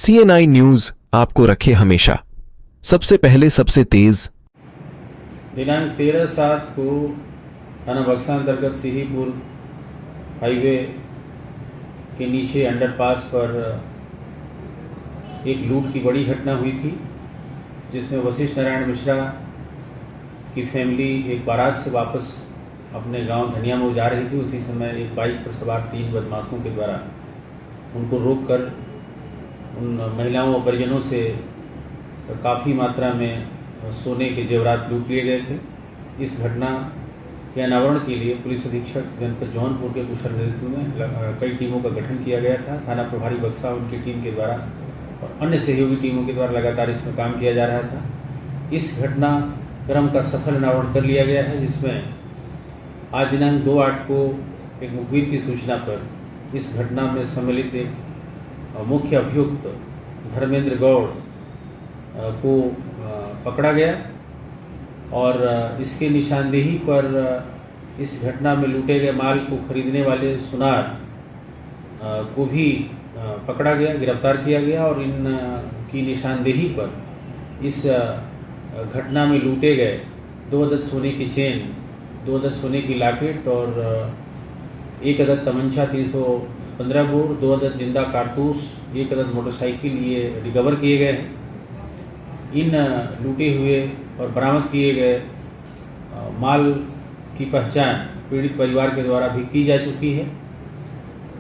CNI news आपको रखे हमेशा सबसे पहले सबसे तेज। दिनांक 13/7 को थाना बक्सा अंतर्गत सीहीपुर हाईवे के नीचे अंडरपास पर एक लूट की बड़ी घटना हुई थी, जिसमें वशिष्ठ नारायण मिश्रा की फैमिली एक बारात से वापस अपने गांव धनिया में जा रही थी। उसी समय एक बाइक पर सवार 3 बदमाशों के द्वारा उनको रोककर उन महिलाओं और परिजनों से काफ़ी मात्रा में सोने के जेवरात लूट लिए गए थे। इस घटना के अनावरण के लिए पुलिस अधीक्षक जनपद जौनपुर के कुशल नेतृत्व में कई टीमों का गठन किया गया था। थाना प्रभारी बक्सा उनकी टीम के द्वारा और अन्य सहयोगी टीमों के द्वारा लगातार इसमें काम किया जा रहा था। इस घटनाक्रम का सफल अनावरण कर लिया गया है, जिसमें आज दिनांक 2/8 को एक मुखबिर की सूचना पर इस घटना में सम्मिलित एक मुख्य अभियुक्त धर्मेंद्र गौड़ को पकड़ा गया और इसके निशानदेही पर इस घटना में लूटे गए माल को खरीदने वाले सुनार को भी पकड़ा गया, गिरफ्तार किया गया और इन की निशानदेही पर इस घटना में लूटे गए 2 अदद सोने की चेन, 2 अदद सोने की लॉकेट और 1 अदद तमंचा 315 बोर, 2 अदद जिंदा कारतूस, 1 अदद मोटरसाइकिल ये रिकवर किए गए हैं। इन लूटे हुए और बरामद किए गए माल की पहचान पीड़ित परिवार के द्वारा भी की जा चुकी है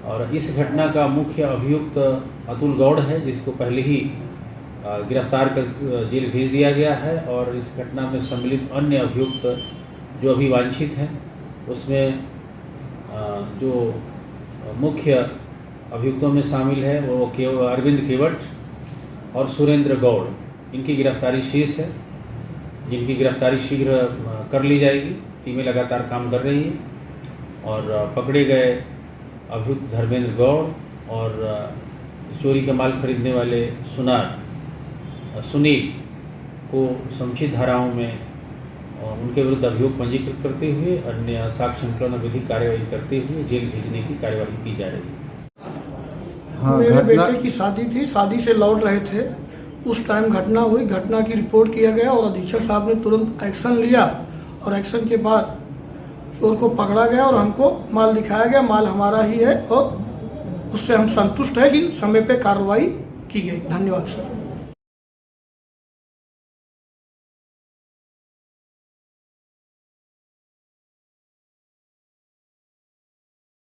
और इस घटना का मुख्य अभियुक्त अतुल गौड़ है, जिसको पहले ही गिरफ्तार कर जेल भेज दिया गया है। और इस घटना में सम्मिलित अन्य अभियुक्त जो अभी वांछित हैं, उसमें जो मुख्य अभियुक्तों में शामिल है वो अरविंद केवट और सुरेंद्र गौड़, इनकी गिरफ्तारी शेष है, जिनकी गिरफ्तारी शीघ्र कर ली जाएगी। टीमें लगातार काम कर रही हैं और पकड़े गए अभियुक्त धर्मेंद्र गौड़ और चोरी का माल खरीदने वाले सुनार सुनील को समुचित धाराओं में उनके विरुद्ध अभियोग पंजीकृत करते हुए अन्य साक्ष्य संकलन विधिक कार्यवाही करते हुए जेल भेजने की कार्यवाही की जा रही है। हाँ, मेरे बेटे की शादी थी, शादी से लौट रहे थे, उस टाइम घटना हुई। घटना की रिपोर्ट किया गया और अधीक्षक साहब ने तुरंत एक्शन लिया और एक्शन के बाद चोर को पकड़ा गया और हमको माल दिखाया गया। माल हमारा ही है और उससे हम संतुष्ट हैं कि समय पे कार्रवाई की गई। धन्यवाद सर।